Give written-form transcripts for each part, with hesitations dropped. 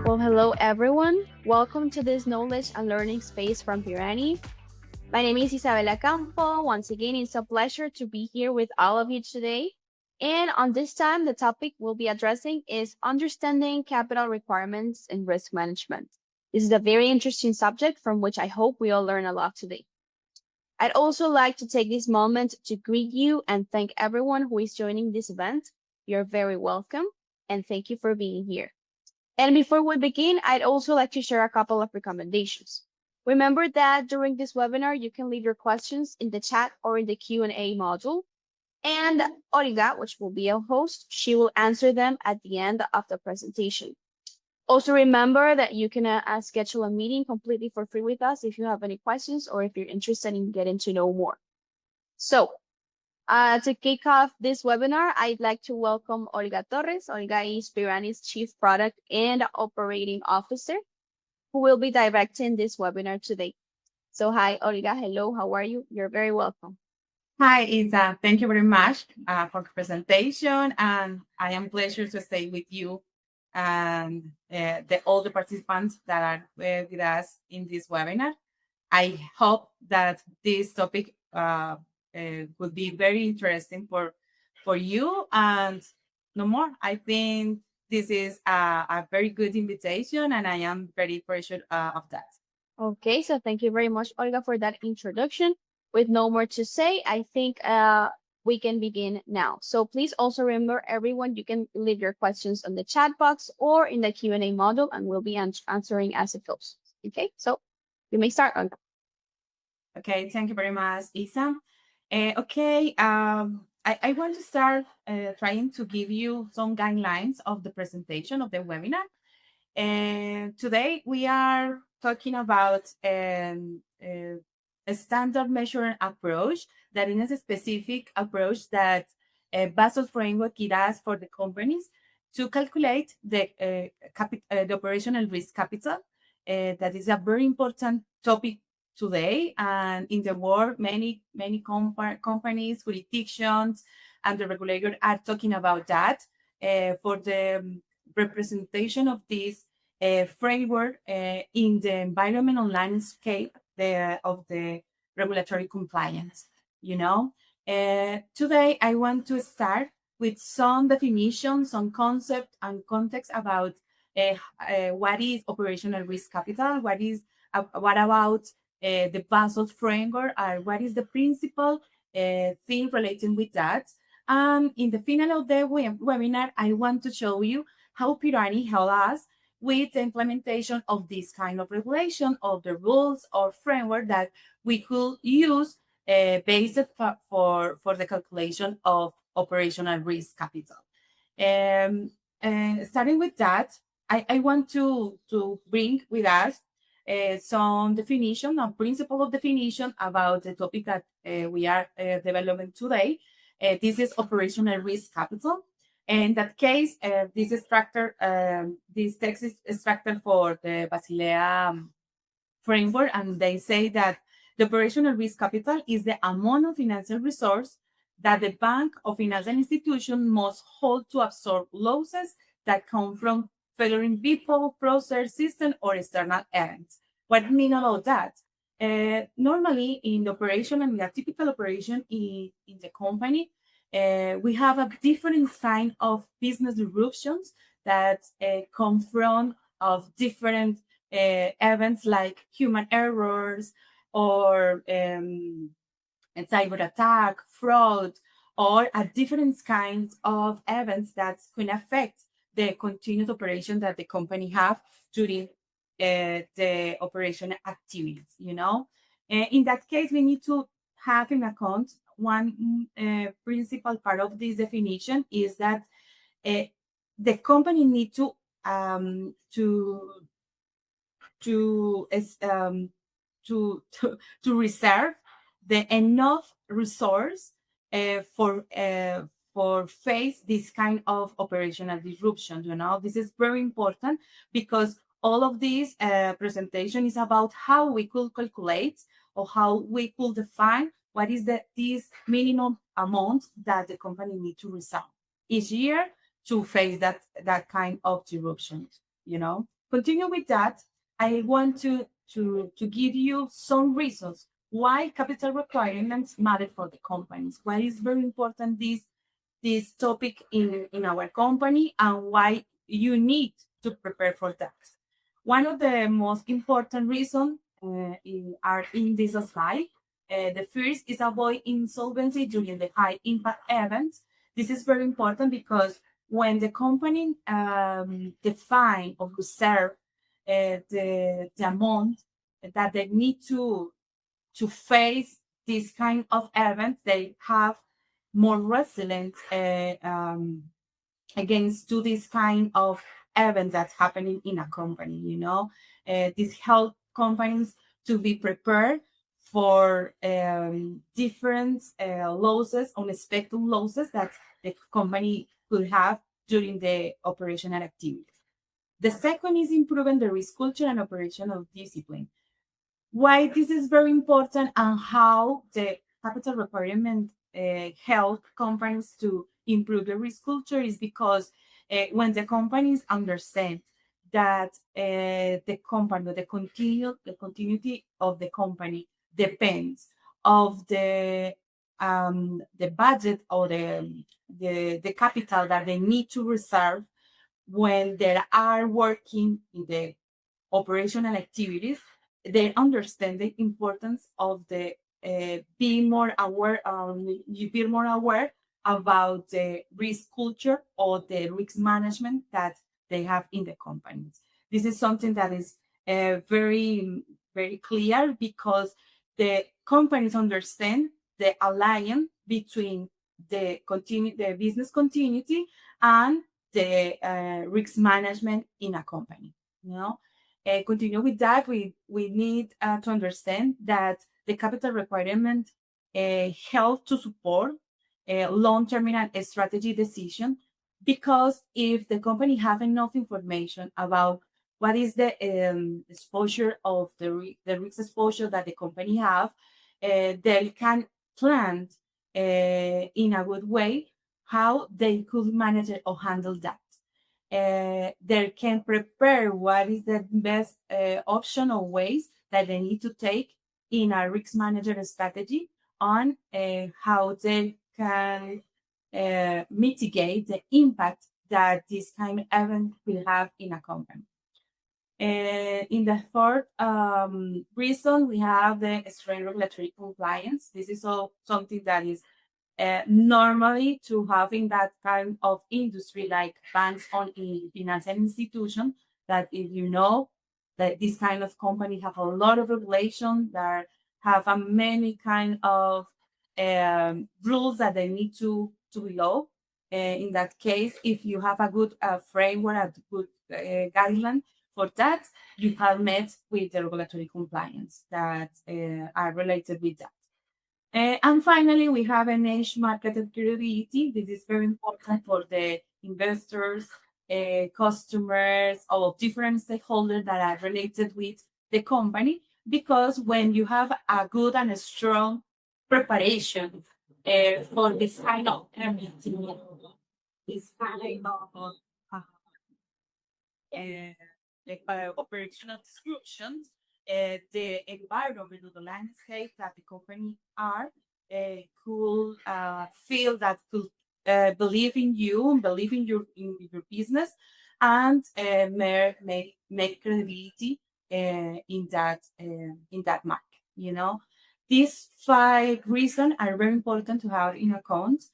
Well, hello everyone. Welcome to this knowledge and learning space from Pirani. My name is Isabela Campo. Once again, it's a pleasure to be here with all of you today. And on this time, the topic we'll be addressing is understanding capital requirements in risk management. This is a very interesting subject from which I hope we all learn a lot today. I'd also like to take this moment to greet you and thank everyone who is joining this event. You're very welcome, and thank you for being here. And before we begin, I'd also like to share a couple of recommendations. Remember that during this webinar, you can leave your questions in the chat or in the Q&A module. And Olga, which will be a host, she will answer them at the end of the presentation. Also remember that you can schedule a meeting completely for free with us if you have any questions or if you're interested in getting to know more. So to kick off this webinar, I'd like to welcome Olga Torres. Olga is Pirani's Chief Product and Operating Officer, who will be directing this webinar today. So hi, Olga. Hello, how are you? You're very welcome. Hi, Isa. Thank you very much for the presentation, and I am pleasure to stay with you and all the participants that are with us in this webinar. I hope that this topic would be very interesting for you. And no more, I think this is a very good invitation, and I am very appreciative of that. Okay, so thank you very much, Olga, for that introduction. With no more to say, I think we can begin now. So please also remember, everyone, you can leave your questions on the chat box or in the Q&A module, and we'll be answering as it goes. Okay, so you may start, Olga. Okay, thank you very much, Isa. I want to start trying to give you some guidelines of the presentation of the webinar. And today we are talking about a standard measuring approach that is a specific approach that Basel framework gives us for the companies to calculate the operational risk capital. That is a very important topic today, and in the world, many companies, jurisdictions, and the regulator are talking about that for the representation of this framework in the environmental landscape of the regulatory compliance. Today I want to start with some definitions, some concept and context about what is operational risk capital, what about the Basel framework, or what is the principal thing relating with that. And in the final of the webinar, I want to show you how Pirani help us with the implementation of this kind of regulation, of the rules or framework that we could use based for the calculation of operational risk capital. Starting with that, I want to bring with us some definition, a principle of definition about the topic that we are developing today. This is operational risk capital. In that case, this text is extracted for the Basilea framework, and they say that the operational risk capital is the amount of financial resource that the bank or financial institution must hold to absorb losses that come from failing people, process, system, or external events. What I mean about that? Normally, in the operation and a typical operation in the company, we have a different kind of business disruptions that come from of different events like human errors or cyber attack, fraud, or a different kinds of events that can affect the continued operation that the company have during the operation activities. In that case, we need to have in account one principal part of this definition is that the company need to reserve the enough resource for face this kind of operational disruption. This is very important because all of this presentation is about how we could calculate or how we could define what is this minimum amount that the company need to reserve each year to face that kind of disruption. Continue with that. I want to give you some reasons why capital requirements matter for the companies. Why is very important this topic in our company and why you need to prepare for that. One of the most important reasons are in this slide. The first is avoid insolvency during the high impact events. This is very important because when the company define or reserve the amount that they need to face this kind of event, they have more resilience against to this kind of event that's happening in a company. This help companies to be prepared for different losses, unexpected losses that the company could have during the operational activities. The second is improving the risk culture and operational discipline. Why this is very important and how the capital requirement help companies to improve the risk culture is because when the companies understand that the continuity of the company depends of the budget or the capital that they need to reserve when they are working in the operational activities, they understand the importance of the being more aware. You be more aware about the risk culture or the risk management that they have in the companies. This is something that is very clear because the companies understand the alliance between the business continuity and the risk management in a company. You know, continue with that, we need to understand that the capital requirement help to support long-term and strategy decision because if the company have enough information about what is the exposure of the risk exposure that the company have, they can plan in a good way how they could manage it or handle that. They can prepare what is the best option or ways that they need to take in a risk manager strategy on how they can mitigate the impact that this kind of event will have in a company. In the third reason, we have the strong regulatory compliance. This is all something that is normally to having that kind of industry like banks on financial institution, that if you know that this kind of company have a lot of regulation that have a many kind of rules that they need to below. In that case, if you have a good framework, a good guideline for that, you have met with the regulatory compliance that are related with that. And finally, we have an edge market credibility. This is very important for the investors, customers, or different stakeholders that are related with the company. Because when you have a good and a strong preparation for this kind of meeting, this kind of operational descriptions, the environment or the landscape that the company are could feel that could believe in you, believe in your business, and make credibility in that market. These 5 reasons are very important to have in account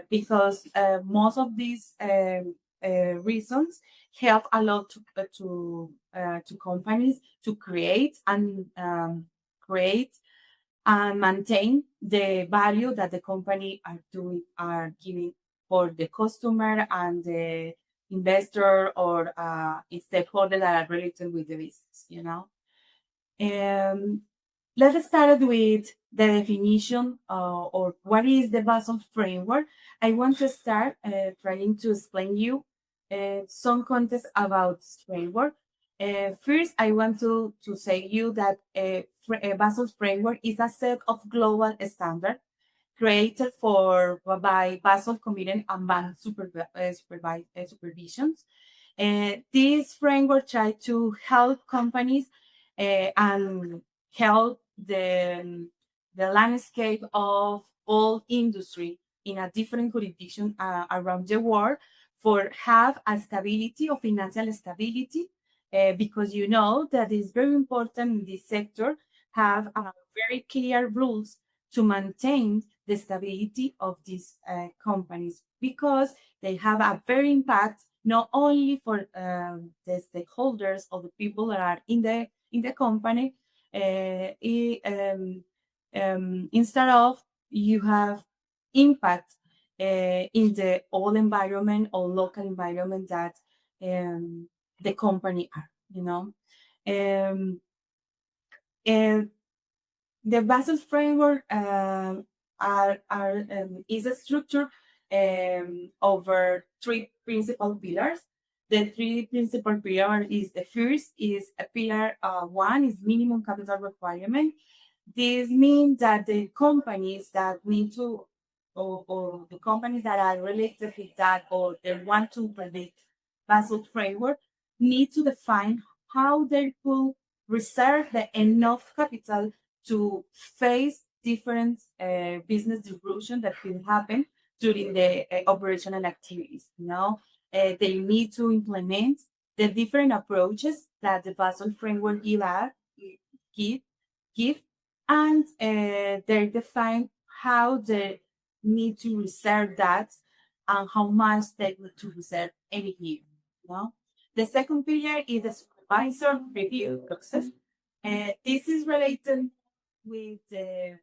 because most of these reasons help a lot to companies to create and maintain the value that the company are giving for the customer and the investor or stakeholder that are related with the business. Let's start with the definition or what is the Basel framework. I want to start trying to explain you some context about framework. First, I want to say you that Basel's framework is a set of global standards created by Basel Committee and Bank supervisions This framework tries to help companies and help the landscape of all industry in a different jurisdiction around the world for have a stability of financial stability, because you know that it's very important in this sector have very clear rules to maintain the stability of these companies, because they have a very impact not only for the stakeholders or the people that are in the company. Instead of you have impact in the all environment or local environment that the company are, you know. Um, and the Basel framework is a structure over three principal pillars. The three principal pillars is the first is a pillar one is minimum capital requirement. This means that the companies that need to, or the companies that are related with that, or they want to predict Basel framework, need to define how they could reserve the enough capital to face different business disruption that could happen during the operational activities. You know, they need to implement the different approaches that the Basel framework give, give and they define how they need to reserve that and how much they need to reserve every year. You know? The second pillar is the supervisor review process. This is related with the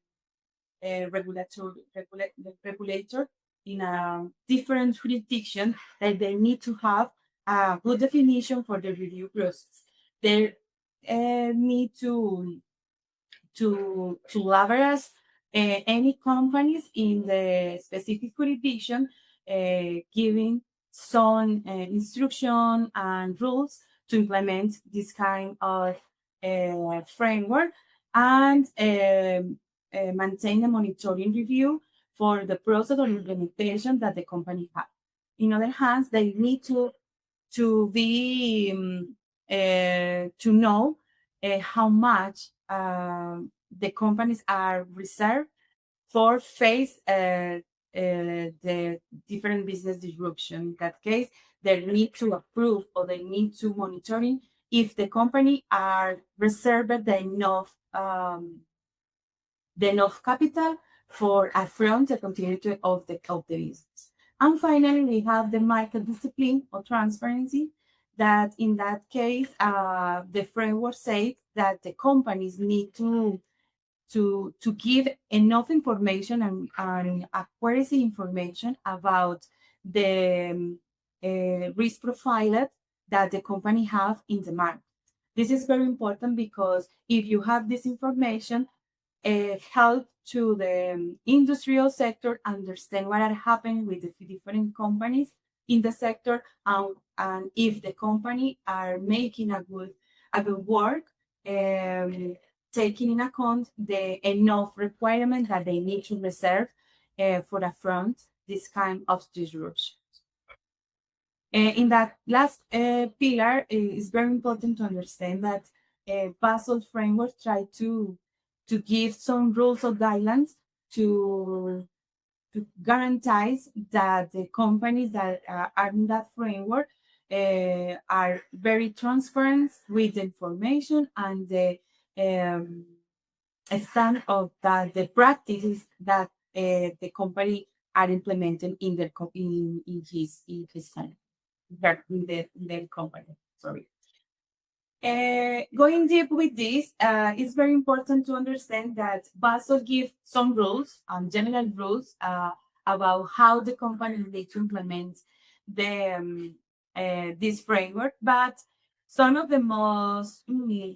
regulator in a different jurisdiction that they need to have a good definition for the review process. They need to leverage any companies in the specific jurisdiction, giving some instruction and rules to implement this kind of framework and maintain a monitoring review for the process or implementation that the company has. In other hands, they need to be to know how much the companies are reserved for face the different business disruption. In that case, they need to approve or they need to monitoring if the company are reserved the enough capital for upfront the continuity of the business. And finally, we have the market discipline or transparency. That in that case, the framework says that the companies need to give enough information and accuracy information about the risk profile that the company have in the market. This is very important because if you have this information, help to the industrial sector understand what are happening with the different companies in the sector, and if the company are making a good work, taking in account the enough requirement that they need to reserve for affront this kind of disruption. In that last pillar, it's very important to understand that Basel framework try to give some rules or guidelines to guarantee that the companies that are in that framework are very transparent with the information and the stand of that the practices that the company are implementing in their in his time in their company. Sorry. Going deep with this, it's very important to understand that Basel gives some rules, general rules, about how the company need to implement this framework. But some of the most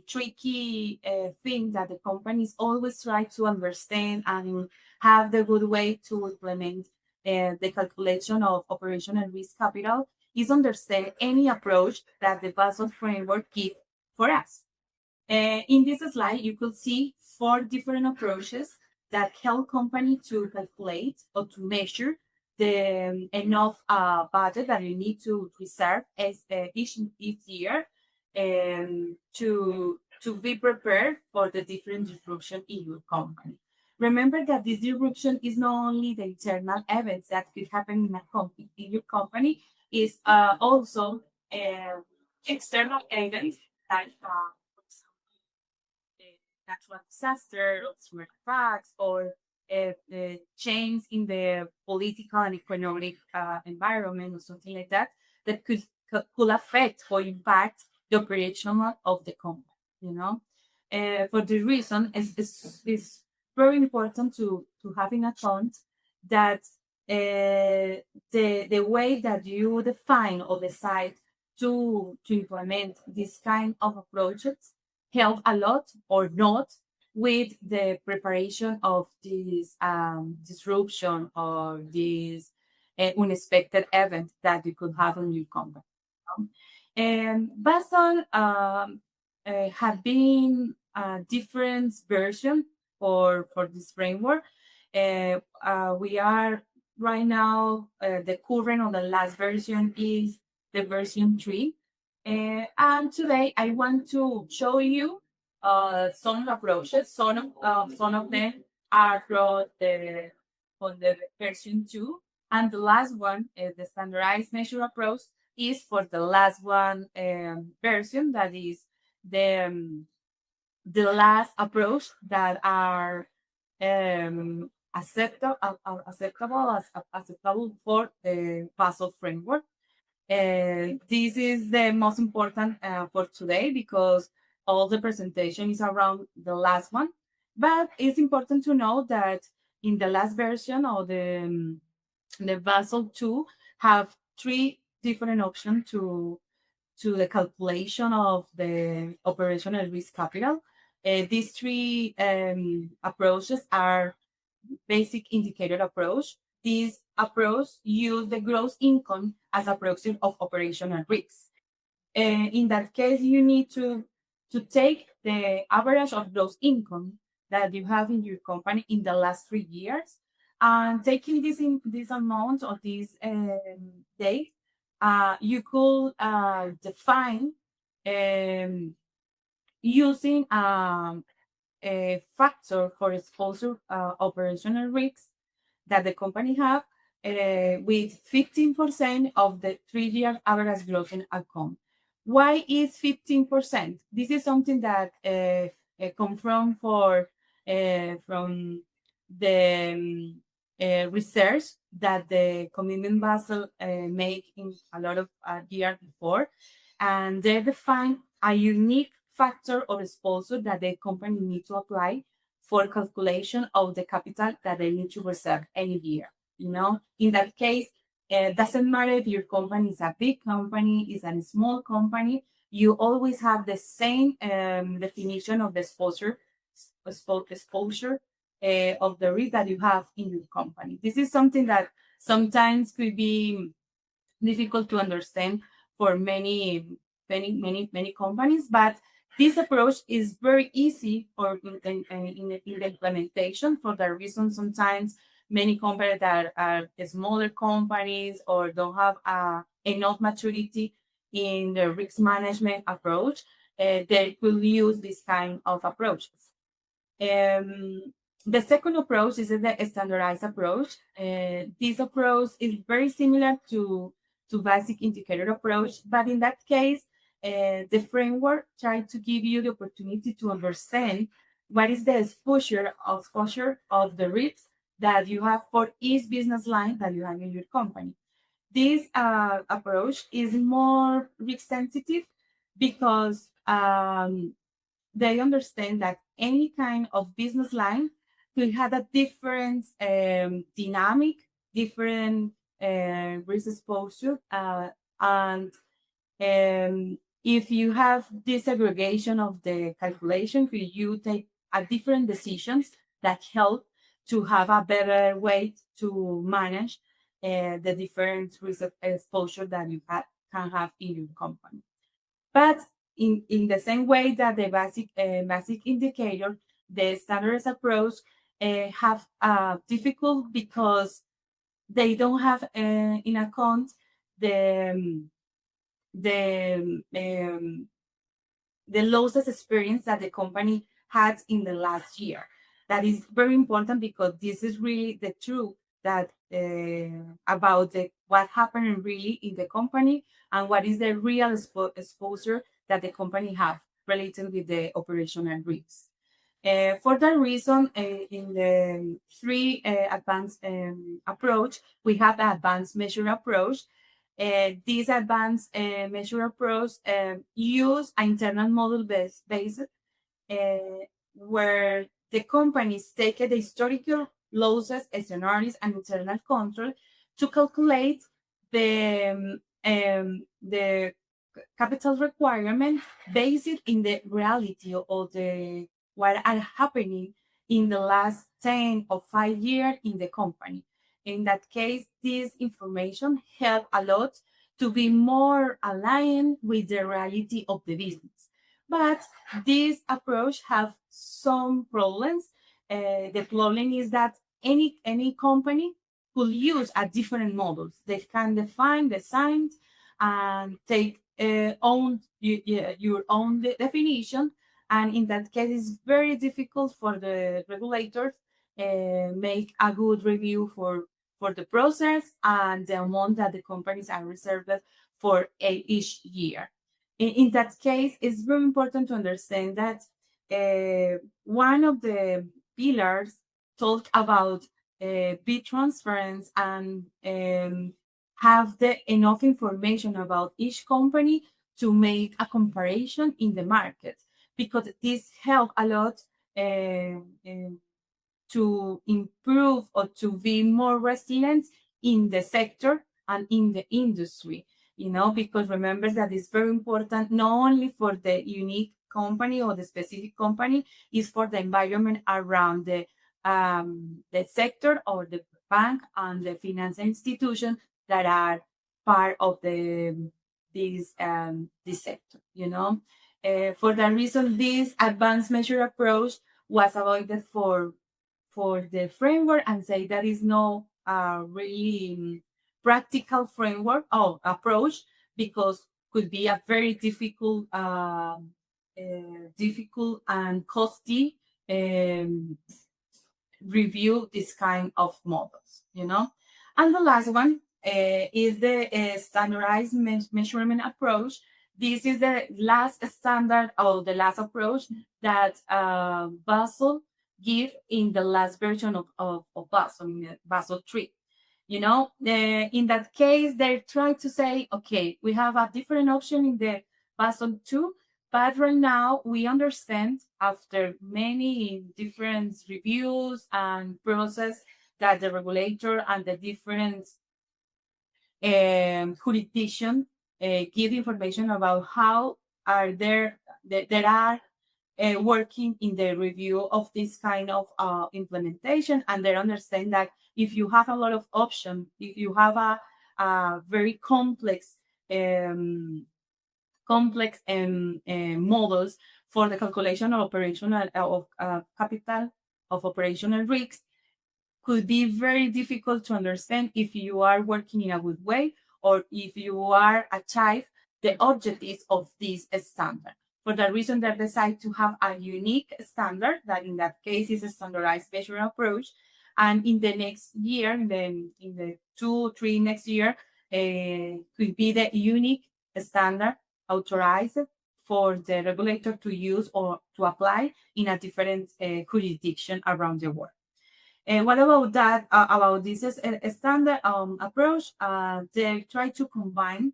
tricky things that the companies always try to understand and have the good way to implement the calculation of operational risk capital is understand any approach that the Basel framework gives for us. In this slide, you could see four different approaches that help company to calculate or to measure the enough budget that you need to reserve as each year, to be prepared for the different disruption in your company. Remember that this disruption is not only the internal events that could happen in your company, is also uh, external events like natural disaster or cyber attacks or change in the political and economic environment or something like that that could affect or impact the operation of the company. You know, for the reason is very important to have in account that the way that you define or decide to implement this kind of approaches help a lot or not with the preparation of this disruption or this unexpected event that you could have in your company. And Basel have been a different version for this framework. We are right now, the current or the last version is the version 3. And today I want to show you some approaches. Some of them are from the version 2. And the last one, the standardized measure approach, is for the last one version, that is the last approach that are acceptable for the Basel framework. This is the most important for today because all the presentation is around the last one. But it's important to know that in the last version of the Basel 2 have three different options to the calculation of the operational risk capital. These three approaches are basic indicator approach. This approach use the gross income as a proxy of operational risks. In that case, you need to take the average of those income that you have in your company in the last 3 years, and taking this amount of this date, you could define um, using a factor for exposure operational risks that the company have with 15% of the 3-year average growth in outcome. Why is 15%? This is something that come from the research that the Commitment Basel made in a lot of years before, and they define a unique factor or exposure that the company needs to apply for calculation of the capital that they need to reserve any year. You know, in that case, it doesn't matter if your company is a big company, is a small company, you always have the same definition of the exposure of the risk that you have in your company. This is something that sometimes could be difficult to understand for many companies, but this approach is very easy for in the implementation, for the reason sometimes many companies that are smaller companies or don't have enough maturity in the risk management approach, they will use this kind of approaches. The second approach is the standardized approach. This approach is very similar to basic indicator approach, but in that case, the framework tries to give you the opportunity to understand what is the exposure of the risks that you have for each business line that you have in your company. This approach is more risk sensitive because they understand that any kind of business line could have a different dynamic, different risk exposure, and if you have this segregation of the calculation, could you take a different decisions that help to have a better way to manage the different risk exposure that you can have in your company. But in the same way that the basic indicator, the standardized approach have difficult because they don't have in account the the um, the losses experience that the company had in the last year. That is very important because this is really the truth that about what happened really in the company and what is the real exposure that the company have related with the operational risks. For that reason, in the three advanced approach, we have the advanced measure approach. This advanced measure approach use an internal model based uh, where the companies take the historical losses, scenarios, and internal control to calculate the capital requirement based in the reality of the what are happening in the last 10 or 5 years in the company. In that case, this information help a lot to be more aligned with the reality of the business. But this approach have some problems. The problem is that any company could use a different models. They can define, design, and take your own definition. And in that case, it's very difficult for the regulators make a good review for the process and the amount that the companies are reserved for each year. In that case, it's very important to understand that one of the pillars talk about bit transference and have the enough information about each company to make a comparison in the market because this help a lot to improve or to be more resilient in the sector and in the industry, because remember that it's very important not only for the unique company or the specific company, is for the environment around the sector or the bank and the financial institution that are part of this sector, for that reason, this advanced measure approach was avoided for the framework and say that is no really practical framework or approach because could be a very difficult and costly review this kind of models. And the last one is the standardized measurement approach. This is the last standard or the last approach that Basel give in the last version of Basel, in Basel 3. In that case, they try to say, okay, we have a different option in the Basel 2, but right now we understand after many different reviews and process that the regulator and the different jurisdiction give information about how are there are working in the review of this kind of implementation, and they understand that if you have a lot of options, if you have a very complex models for the calculation of operational of capital of operational risks, could be very difficult to understand if you are working in a good way or if you are achieve the objectives of this standard. For that reason, they decide to have a unique standard that in that case is a standardized measure approach. And in the next year, in the 2-3 next year, could be the unique standard authorized for the regulator to use or to apply in a different jurisdiction around the world. And what about that? About this standard approach, they try to combine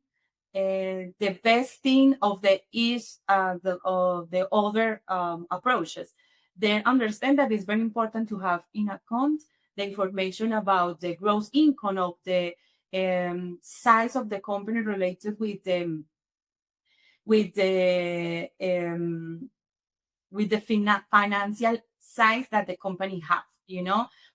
the best thing of the other approaches. They understand that it's very important to have in account the information about the gross income of the size of the company related with the financial size that the company have.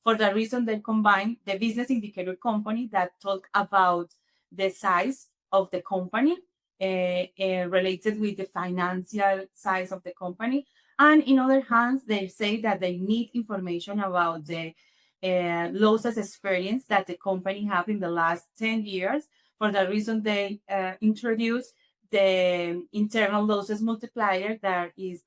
For that reason, they combine the business indicator company that talk about the size of the company related with the financial size of the company. And in other hands, they say that they need information about the losses experience that the company have in the last 10 years. For that reason, they introduced the internal losses multiplier that is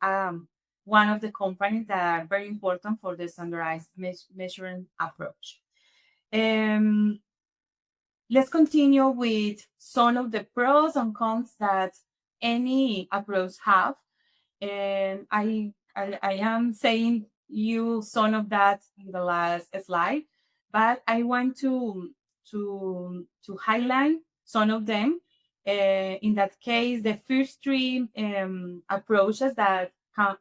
one of the components that are very important for the standardized measuring approach. Um, let's continue with some of the pros and cons that any approach have. And I am saying you some of that in the last slide, but I want to highlight some of them. In that case, the first three approaches that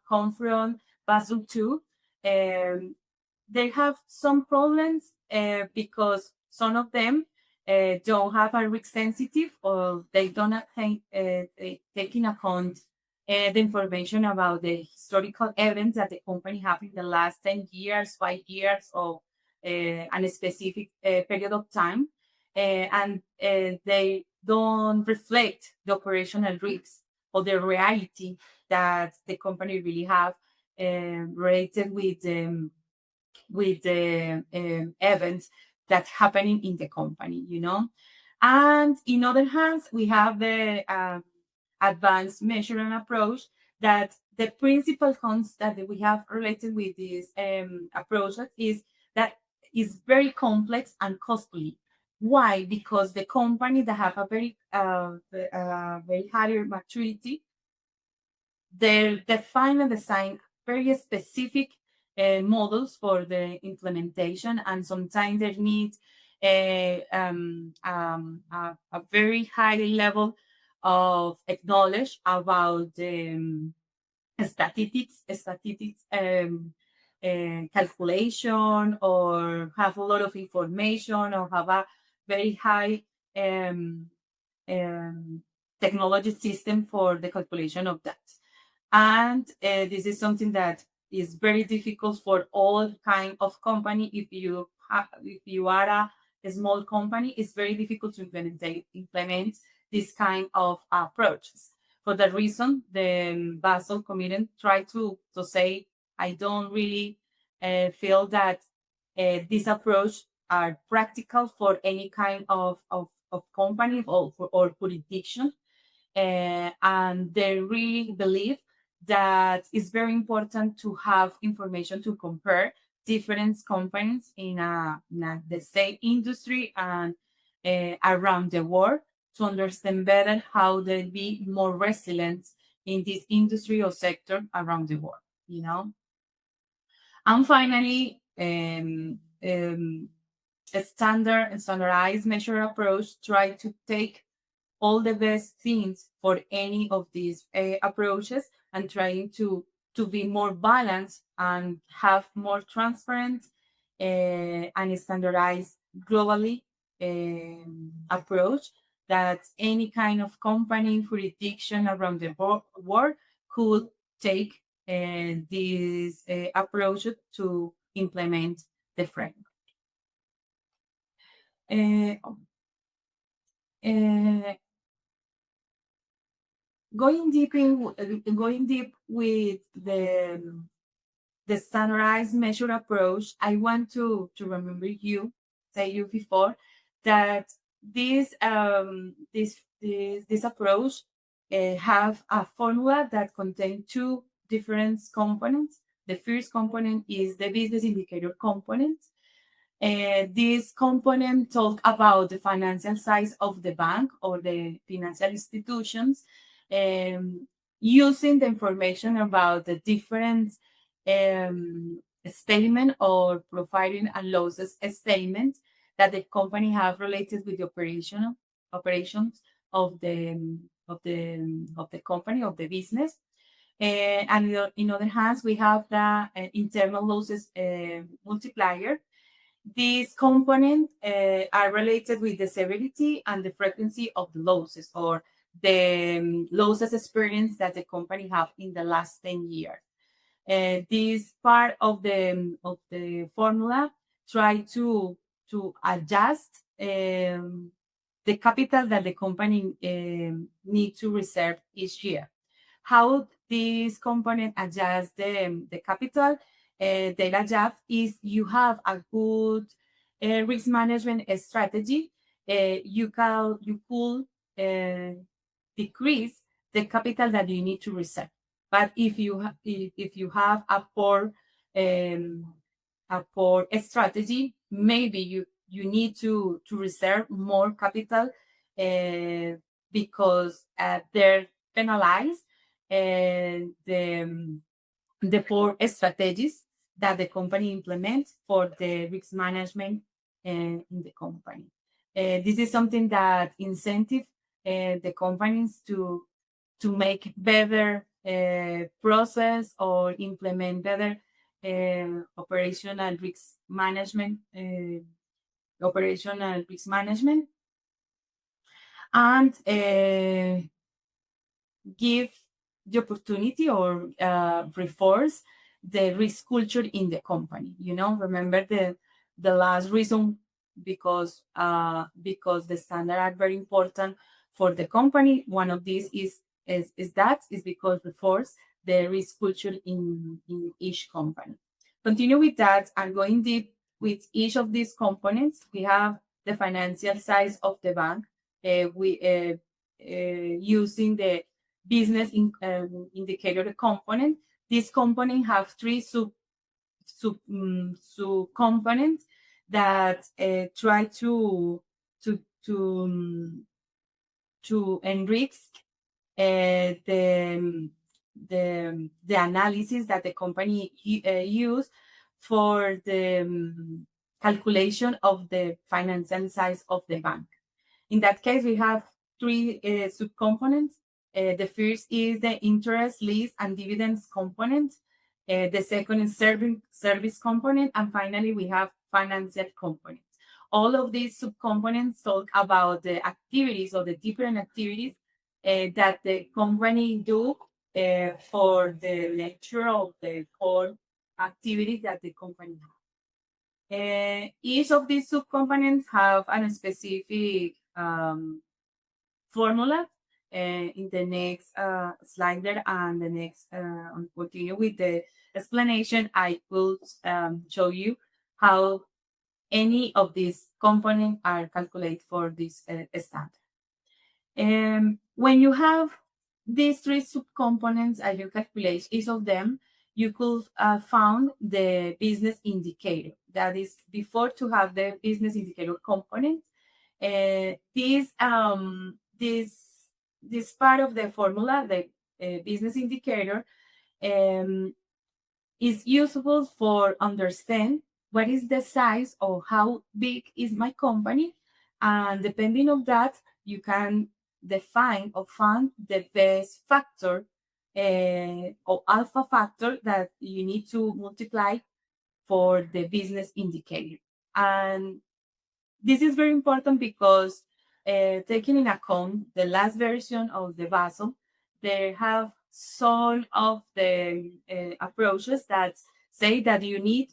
come from Basel II, they have some problems because some of them don't have a risk sensitive, or they don't take in account the information about the historical events that the company have in the last 10 years, 5 years, or a specific period of time. And they don't reflect the operational risks or the reality that the company really have related with the events that happening in the company, you know. And in other hands, we have the advanced measuring approach, that the principal cons that we have related with this approach is that is very complex and costly. Why? Because the company that have a very higher maturity, they define and design very specific models for the implementation, and sometimes they need a very high level of knowledge about statistics calculation, or have a lot of information, or have a very high um, technology system for the calculation of that. And this is something that is very difficult for all kind of company. If you are a small company, it's very difficult to implement this kind of approaches. For that reason, the Basel Committee tried to say, I don't really feel that this approach are practical for any kind of company or jurisdiction. And they really believe that it's very important to have information to compare different companies in the same industry and around the world, to understand better how they be more resilient in this industry or sector around the world, you know. And finally, a standardized measure approach try to take all the best things for any of these approaches, and trying to be more balanced and have more transparent and standardized globally approach, that any kind of company jurisdiction around the world could take this approach to implement the framework. Uh, uh, going deep with the standardized measure approach, I want to remember say you before, that this approach have a formula that contains two different components. The first component is the business indicator component. This component talk about the financial size of the bank or the financial institutions, using the information about the different statement or profiling and losses statement that the company have related with the operations of the company, of the business. And in other hands, we have the internal losses multiplier. These components are related with the severity and the frequency of the losses, or the losses experience that the company have in the last 10 years. This part of the formula try to adjust the capital that the company need to reserve each year. How this component adjusts the capital data job is you have a good risk management strategy. You could decrease the capital that you need to reserve. But if you have um, a poor strategy, maybe you need to reserve more capital because they're penalized and the poor strategies that the company implements for the risk management in the company. This is something that incentive the companies to make better process or implement better operational risk management, and give the opportunity or reinforce the risk culture in the company. Remember the last reason, because the standards are very important for the company. One of these is because reinforce the risk culture in each company. Continue with that and going deep with each of these components. We have the financial size of the bank. We using the business indicator component. This component have three sub components that try to enrich the analysis that the company use for the calculation of the financial size of the bank. In that case, we have three subcomponents. The first is the interest, lease, and dividends component. The second is service component. And finally, we have financial component. All of these subcomponents talk about the activities or the different activities that the company do for the nature of the core activity that the company has. Each of these subcomponents have a specific formula. In the next slide there and the next continue with the explanation, I will show you how any of these components are calculated for this standard. When you have these three subcomponents and you calculate each of them, you could found the business indicator. That is, before to have the business indicator component, this part of the formula, the business indicator, is useful for understand what is the size or how big is my company, and depending on that, you can define or find the best factor or alpha factor that you need to multiply for the business indicator. And this is very important because taking in account the last version of the Basel, they have some of the approaches that say that you need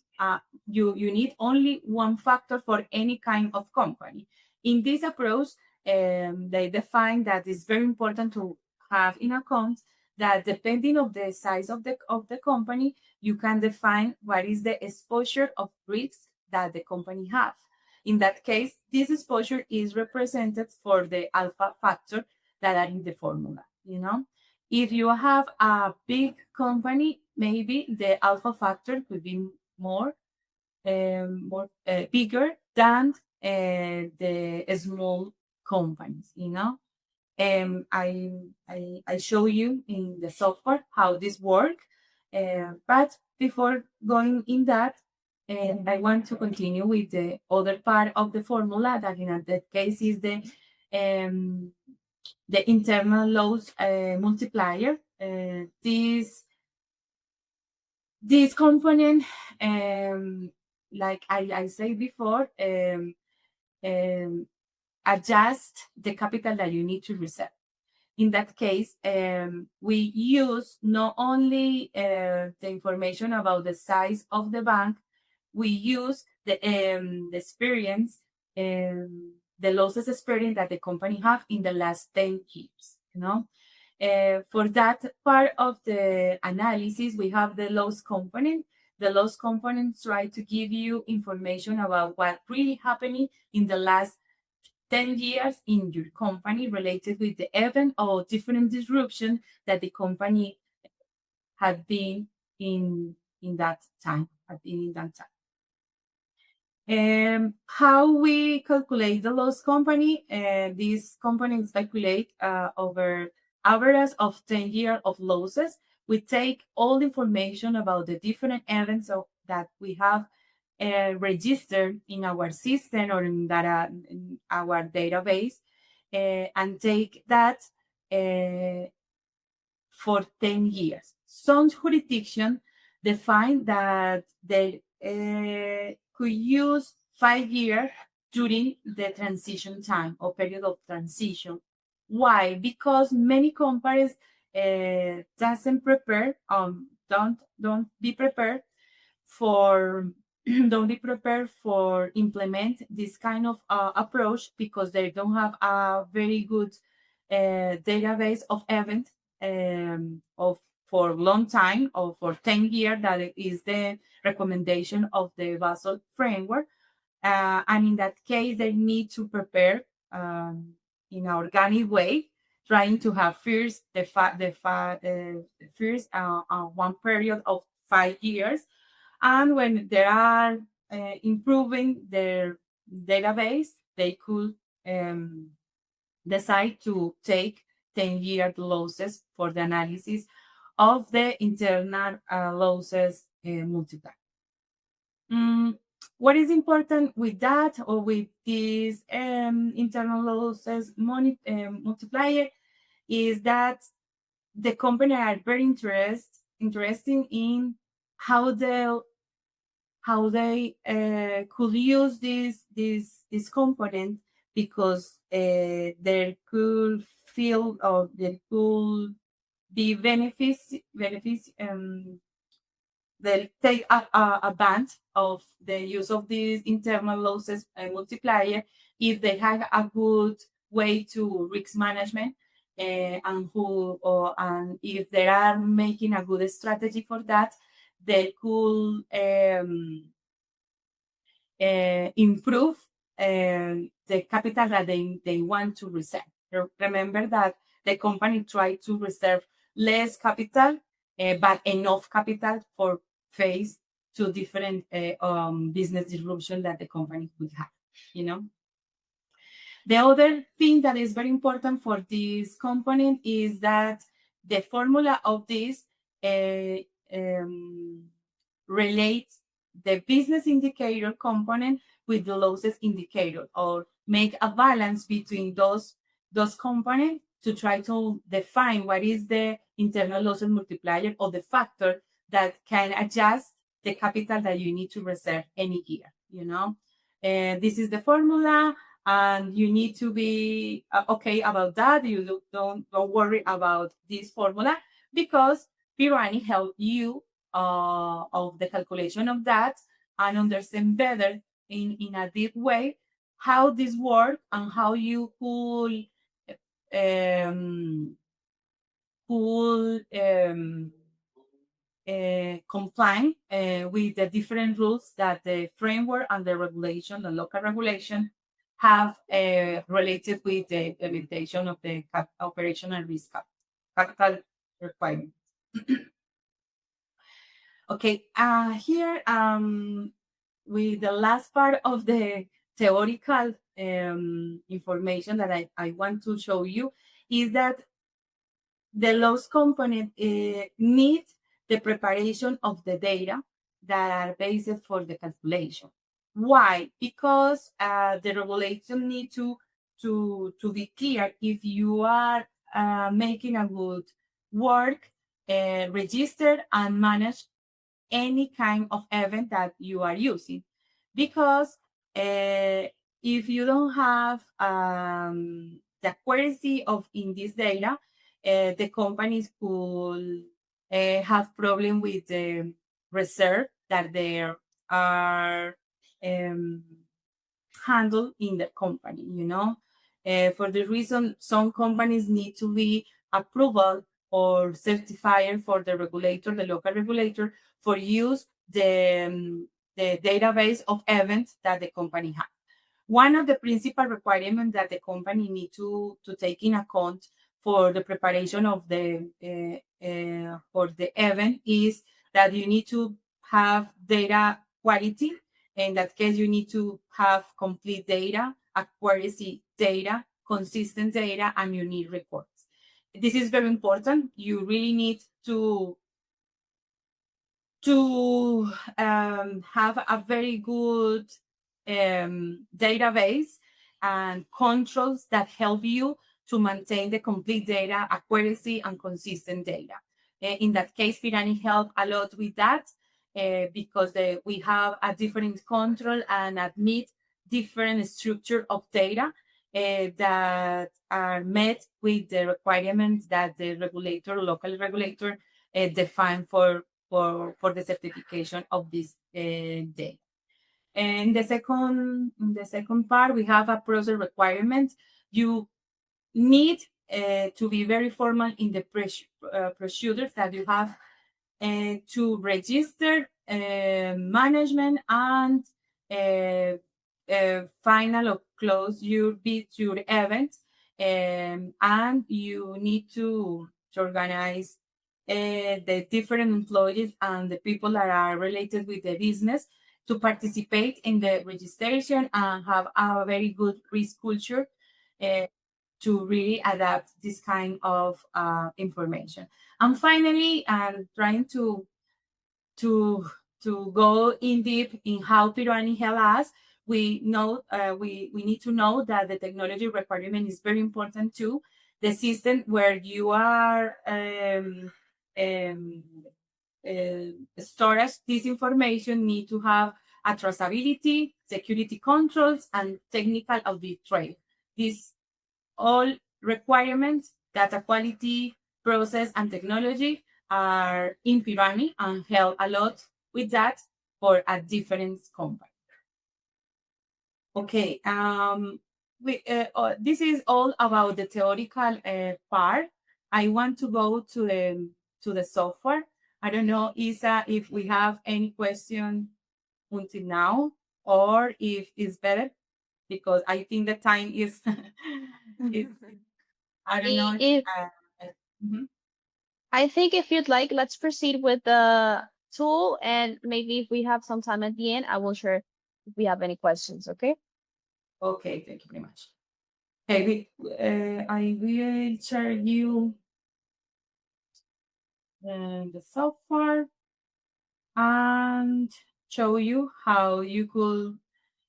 you need only one factor for any kind of company. In this approach, they define that it's very important to have in account that depending of the size of the company, you can define what is the exposure of risks that the company have. In that case, this exposure is represented for the alpha factor that are in the formula. If you have a big company, maybe the alpha factor could be more bigger than the small companies. I show you in the software how this works, but before going in that, I want to continue with the other part of the formula that in that case is the internal loss multiplier. This component, like I said before, adjust the capital that you need to reserve. In that case, we use not only the information about the size of the bank, we use the experience, the losses experience that the company have in the last 10 years. For that part of the analysis, we have the loss component the loss components try to give you information about what really happening in the last 10 years in your company related with the event or different disruption that the company had been in that time, had been in that time. How we calculate the loss company? These components calculate over average of 10 years of losses. We take all the information about the different events that we have registered in our system or in our database, and take that for 10 years. Some jurisdictions define that they could use 5 years during the transition time or period of transition. Why? Because many companies doesn't prepare, don't be prepared for don't be prepared for implement this kind of approach because they don't have a very good database of events of for long time or for 10 years. That is the recommendation of the Basel framework. And in that case, they need to prepare in an organic way, trying to have first first one period of 5 years, and when they are improving their database, they could decide to take 10-year losses for the analysis of the internal losses multiplier. What is important with that or with this internal losses multiplier is that the company are very interested in how they could use this component, because there could feel or there could be benefits they'll take advantage of the use of this internal losses multiplier if they have a good way to risk management, and if they are making a good strategy for that, they could improve the capital that they want to reserve. Remember that the company tried to reserve less capital, but enough capital for face to different business disruption that the company could have, you know. The other thing that is very important for this component is that the formula of this relates the business indicator component with the losses indicator, or make a balance between those components to try to define what is the internal losses multiplier or the factor that can adjust the capital that you need to reserve any year, you know. This is the formula, and you need to be okay about that. You don't worry about this formula, because Pirani help you of the calculation of that and understand better in a deep way how this works and how you could comply with the different rules that the framework and the regulation, the local regulation, have related with the implementation of the operational risk capital requirement. Okay, here with the last part of the theoretical information that I want to show you is that the loss component needs the preparation of the data that are based for the calculation. Why? Because the regulation need to be clear if you are making a good work, register and manage any kind of event that you are using. Because if you don't have the accuracy of in this data, the companies could have problem with the reserve that they are handled in the company, you know. For the reason some companies need to be approval or certified for the regulator, the local regulator, for use the database of events that the company has. One of the principal requirements that the company need to take in account for the preparation of the for the event is that you need to have data quality. In that case, you need to have complete data, accuracy data, consistent data, and you need reports. This is very important. You really need to have a very good database and controls that help you to maintain the complete data, accuracy, and consistent data. In that case, Pirani help a lot with that because we have a different control and admit different structure of data that are met with the requirements that the regulator, local regulator, define for the certification of this data. And the second part, we have a process requirement. You need to be very formal in the procedures that you have to register management and final or close your bid, your event, and you need to organize the different employees and the people that are related with the business to participate in the registration and have a very good risk culture to really adapt this kind of information. And finally, I'm trying to go in deep in how Pirani help us. We know we need to know that the technology requirement is very important too. The system where you are storage this information need to have a traceability, security controls, and technical audit trail. These all requirements, data quality, process, and technology are in Pirani and help a lot with that for a different company. Okay, this is all about the theoretical part. I want to go to the software. I don't know, Isa, if we have any question until now, or if it's better, because I think the time is, is I don't know. If Mhm. I think if you'd like, let's proceed with the tool, and maybe if we have some time at the end, I will share if we have any questions, okay? Okay, thank you very much. Okay, I will share you the software and show you how you could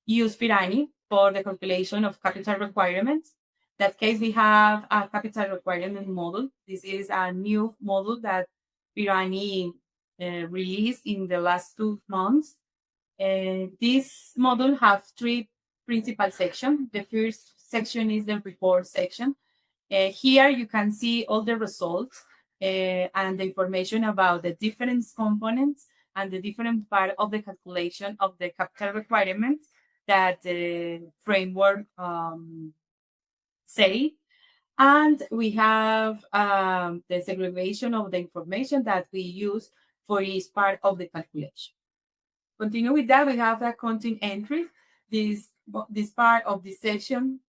use Pirani for the calculation of capital requirements. In that case, we have a capital requirement model. This is a new model that Pirani released in the last 2 months. This model has three principal sections. The first section is the report section. Here you can see all the results and the information about the different components and the different part of the calculation of the capital requirements that the framework say. And we have the segregation of the information that we use for each part of the calculation. Continue with that, we have the accounting entry. This part of the section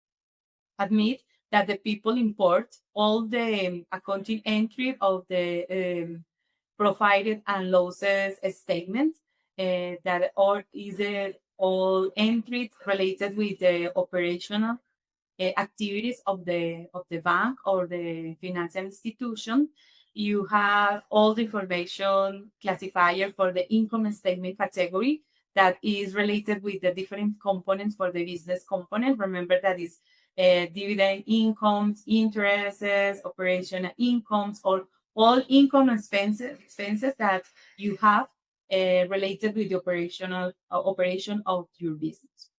admit that the people import all the accounting entry of the provided and losses statement that are either all entries related with the operational activities of the bank or the financial institution. You have all the information classifier for the income statement category that is related with the different components for the business component. Remember that is dividend incomes, interests, operational incomes, or all income expenses that you have related with the operational operation of your business.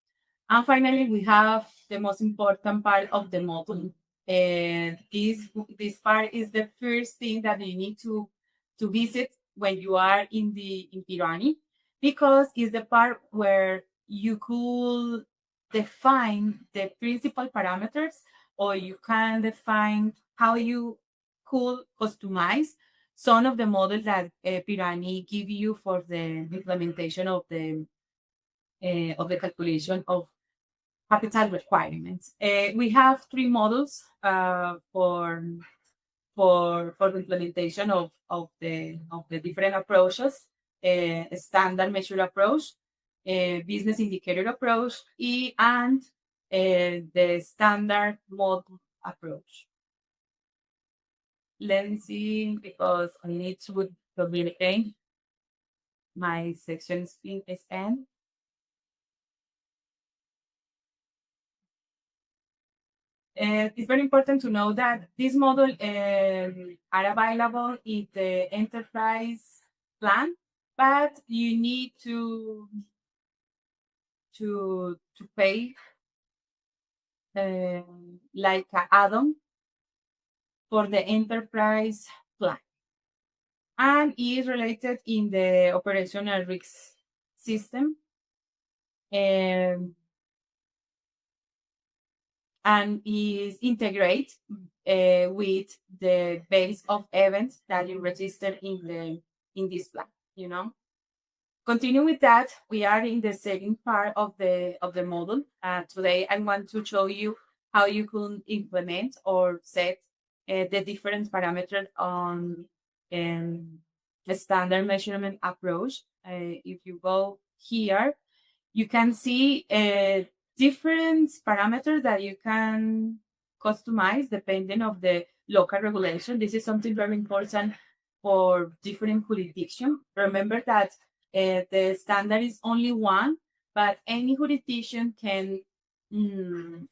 And finally, we have the most important part of the model. And this part is the first thing that you need to visit when you are in Pirani, because it's the part where you could define the principal parameters, or you can define how you could customize some of the models that Pirani give you for the implementation of the calculation of capital requirements. We have three models for the implementation of the different approaches: a standard measure approach, a business indicator approach, and the standard model approach. Let's see, because I need to communicate. My section is end. It's very important to know that this model are available in the enterprise plan, but you need to pay like an add-on for the enterprise plan, and is related in the operational risk system. And is integrate with the base of events that you register in this plan. Continue with that. We are in the second part of the model. Today, I want to show you how you can implement or set the different parameters on a standard measurement approach. If you go here, you can see different parameters that you can customize depending of the local regulation. This is something very important for different jurisdictions. Remember that the standard is only one, but any jurisdiction can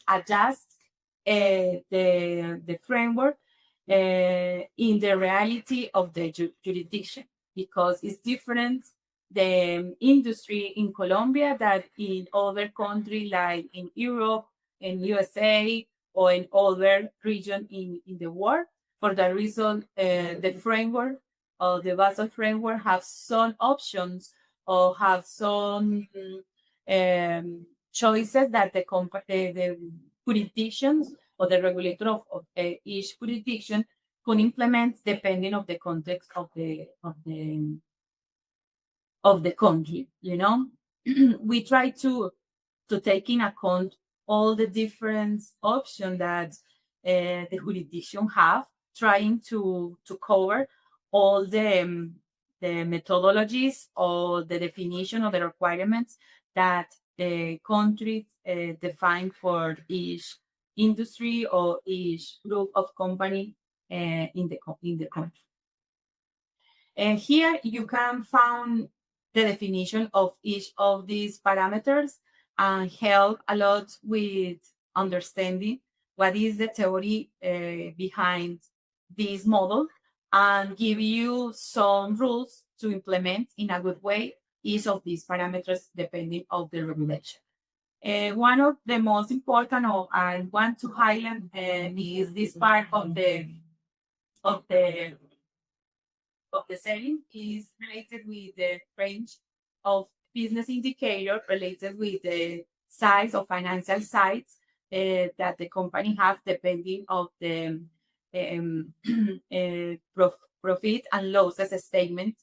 adjust the framework in the reality of the jurisdiction, because it's different the industry in Colombia that in other countries like in Europe, in USA, or in other region in the world. For that reason, the framework or the Basel framework have some options or have some choices that the jurisdictions or the regulator of each jurisdiction can implement depending of the context of the country. We try to take in account all the different options that the jurisdiction have, trying to cover all the methodologies or the definition of the requirements that the country define for each industry or each group of company in the country. Here you can find the definition of each of these parameters and help a lot with understanding what is the theory behind this model, and give you some rules to implement in a good way each of these parameters depending on the regulation. One of the most important I want to highlight is this part of the setting is related with the range of business indicator related with the size of financial sites that the company have depending of the profit and losses statement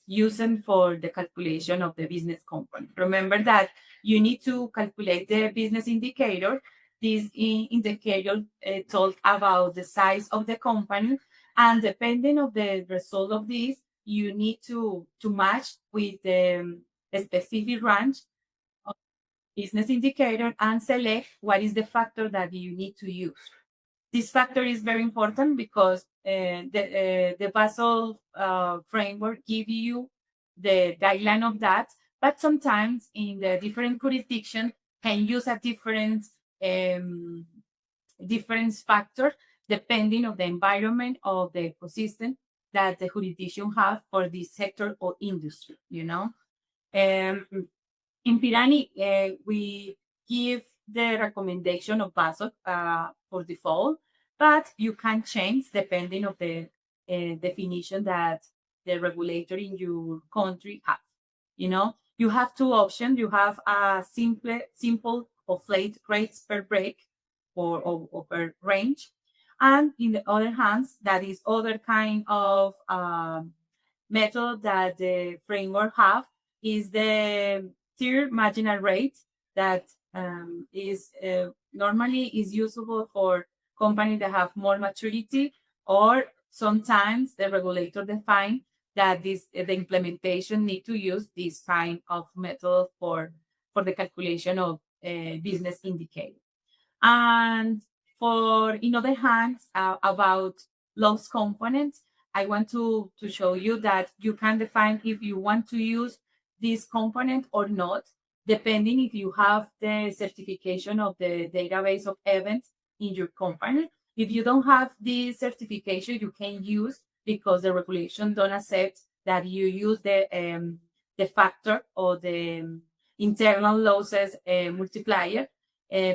using for the calculation of the business company. Remember that you need to calculate the business indicator. This indicator talks about the size of the company, and depending of the result of this, you need to match with the specific range of business indicator and select what is the factor that you need to use. This factor is very important because the Basel framework give you the guideline of that, but sometimes in the different jurisdiction can use a different factor depending of the environment of the ecosystem that the jurisdiction have for this sector or industry. In Pirani, we give the recommendation of Basel for default, but you can change depending of the definition that the regulator in your country has. You have two options. You have a simple or flat rates per break or per range, And in the other hands, that is other kind of method that the framework have is the tier marginal rate that is normally is usable for companies that have more maturity, or sometimes the regulator define that this the implementation need to use this kind of method for the calculation of business indicator. And for in other hands, about loss components, I want to show you that you can define if you want to use this component or not, depending if you have the certification of the database of events in your company. If you don't have this certification, you can use, because the regulation don't accept that you use the factor or the internal losses multiplier,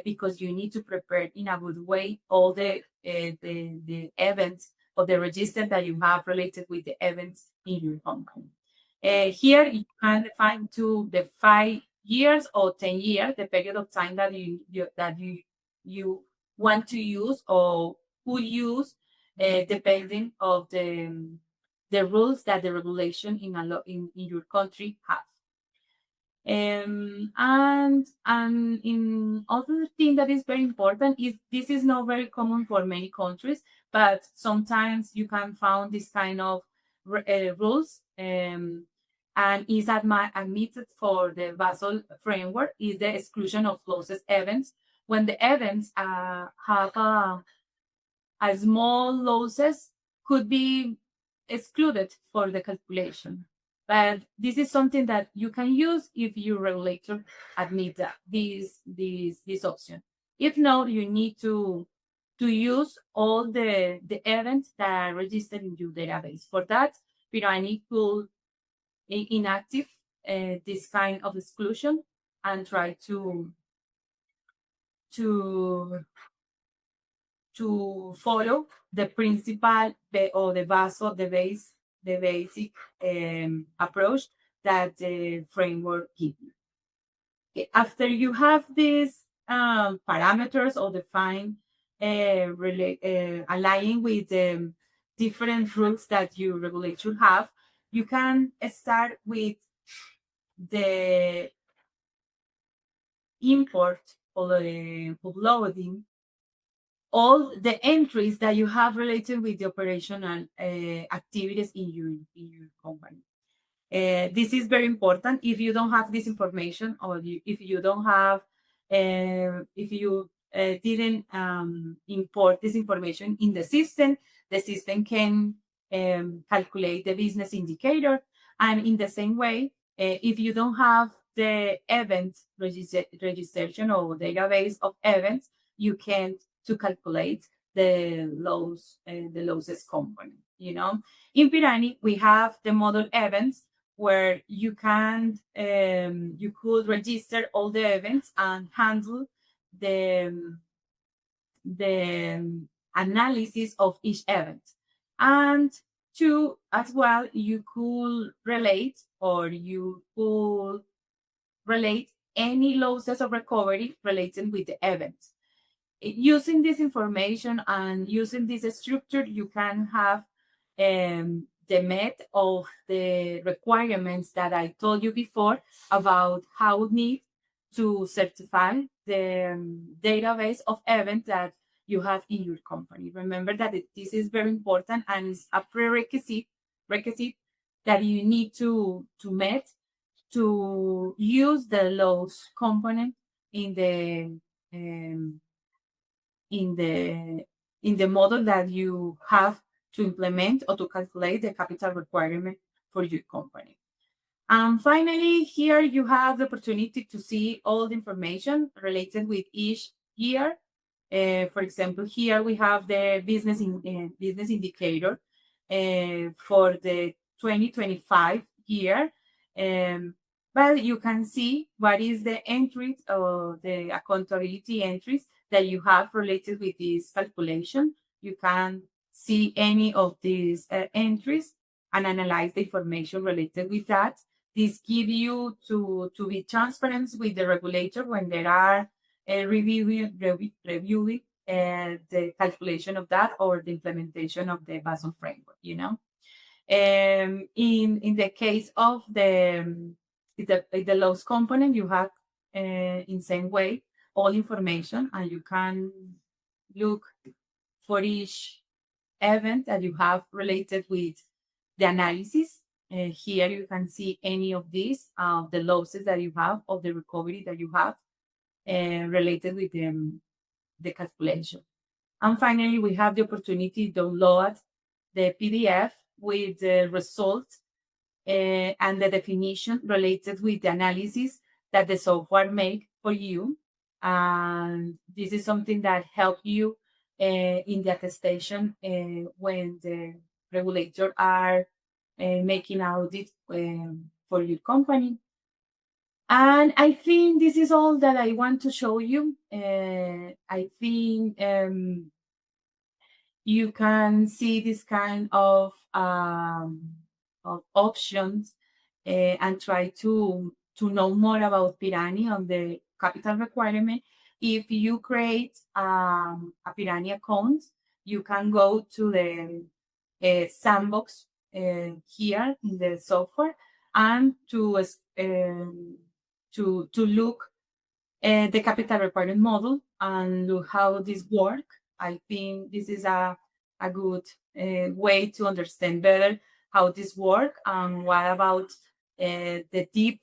because you need to prepare in a good way all the events or the register that you have related with the events in your company. Here you can define to the 5 years or 10 years, the period of time that you want to use or could use, depending of the rules that the regulation in your country have. And in other thing that is very important is this is not very common for many countries, but sometimes you can find this kind of rules, and is admitted for the Basel framework is the exclusion of losses events when the events have a small losses could be excluded for the calculation. But this is something that you can use if your regulator admit that this option. If not, you need to use all the events that are registered in your database. For that, Pirani could inactive this kind of exclusion and try to follow the principal or the the basic approach that the framework gives you. Okay, after you have these parameters or define aligning with different rules that your regulator have, you can start with the import or the uploading all the entries that you have related with the operational activities in your company. This is very important. If you don't have this information, or if you don't have, if you didn't import this information in the system can calculate the business indicator. And in the same way, if you don't have the event registration or database of events, you can to calculate the losses component. In Pirani, we have the model events where you can you could register all the events and handle the analysis of each event. And two, as well, you could relate any losses of recovery related with the events. Using this information and using this structure, you can have the met of the requirements that I told you before about how we need to certify the database of events that you have in your company. Remember that this is very important and it's a prerequisite that you need to meet to use the loss component in the in the model that you have to implement or to calculate the capital requirement for your company. And finally, here you have the opportunity to see all the information related with each year. For example, here we have the business indicator for the 2025 year. But you can see what is the entries or the accountability entries that you have related with this calculation. You can see any of these entries and analyze the information related with that. This gives you to be transparent with the regulator when they are reviewing the calculation of that or the implementation of the Basel framework, in the case of the loss component, you have in same way all information, and you can look for each event that you have related with the analysis. Here you can see any of these, the losses that you have, of the recovery that you have related with the calculation. And finally, we have the opportunity to download the PDF with the results and the definition related with the analysis that the software make for you. And this is something that help you in the attestation when the regulator are making audit for your company. And I think this is all that I want to show you. I think you can see this kind of options and try to know more about Pirani on the capital requirement. If you create a Pirani account, you can go to the sandbox here in the software and to look the capital requirement model and look how this work. I think this is a good way to understand better how this work and what about the deep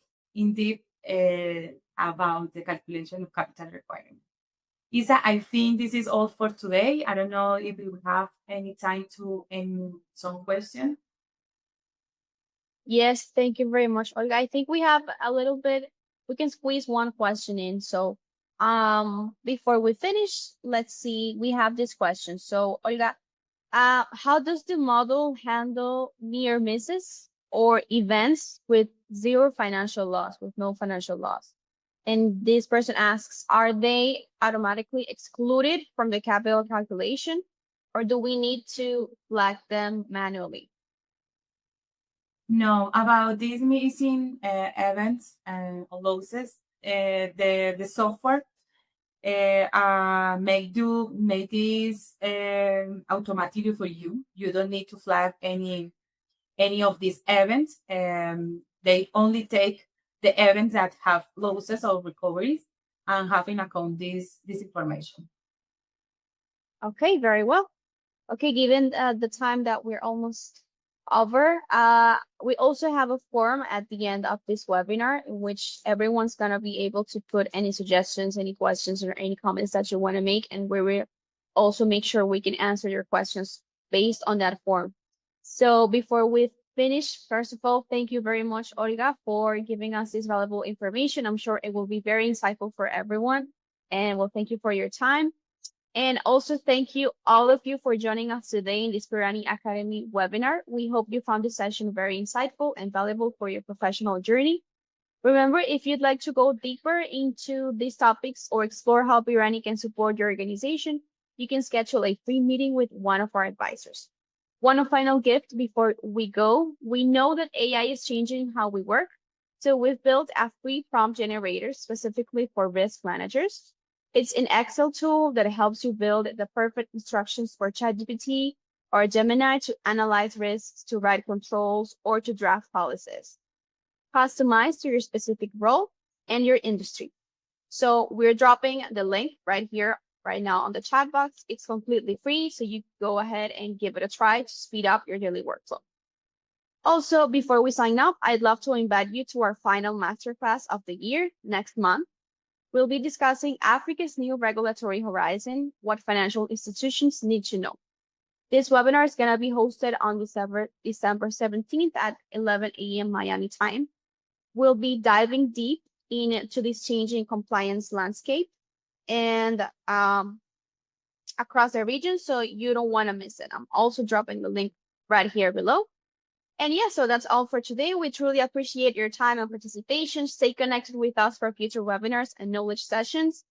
about the calculation of capital requirement. Isa, I think this is all for today. I don't know if you have any time to end some question. Yes, thank you very much, Olga. I think we have a little bit, we can squeeze one question in. So before we finish, let's see, we have this question. So Olga, how does the model handle near misses or events with zero financial loss, with no financial loss? And this person asks, are they automatically excluded from the capital calculation, or do we need to flag them manually? No, about these missing events and losses, the software make this automatically for you. You don't need to flag any of these events. They only take the events that have losses or recoveries and have in account this information. Okay, very well. Okay, given the time that we're almost over, we also have a form at the end of this webinar in which everyone's gonna be able to put any suggestions, any questions, or any comments that you want to make, and we will also make sure we can answer your questions based on that form. So before we finish, first of all, thank you very much, Olga, for giving us this valuable information. I'm sure it will be very insightful for everyone, and well, thank you for your time. And also thank you, all of you, for joining us today in this Pirani Academy webinar. We hope you found this session very insightful and valuable for your professional journey. Remember, if you'd like to go deeper into these topics or explore how Pirani can support your organization, you can schedule a free meeting with one of our advisors. One final gift before we go. We know that AI is changing how we work, so we've built a free prompt generator specifically for risk managers. It's an Excel tool that helps you build the perfect instructions for ChatGPT or Gemini to analyze risks, to write controls, or to draft policies, customized to your specific role and your industry. So we're dropping the link right here, right now on the chat box. It's completely free, so you go ahead and give it a try to speed up your daily workflow. Also, before we sign up, I'd love to invite you to our final masterclass of the year next month. We'll be discussing Africa's new regulatory horizon, what financial institutions need to know. This webinar is going to be hosted on December 17th at 11 a.m. Miami time. We'll be diving deep into this changing compliance landscape and across the region, so you don't want to miss it. I'm also dropping the link right here below. And yeah, so that's all for today. We truly appreciate your time and participation. Stay connected with us for future webinars and knowledge sessions.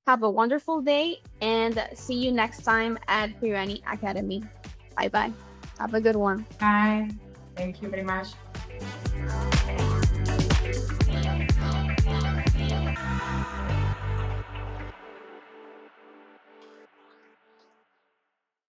Have a wonderful day and see you next time at Pirani Academy. Bye-bye. Have a good one. Bye. Thank you very much.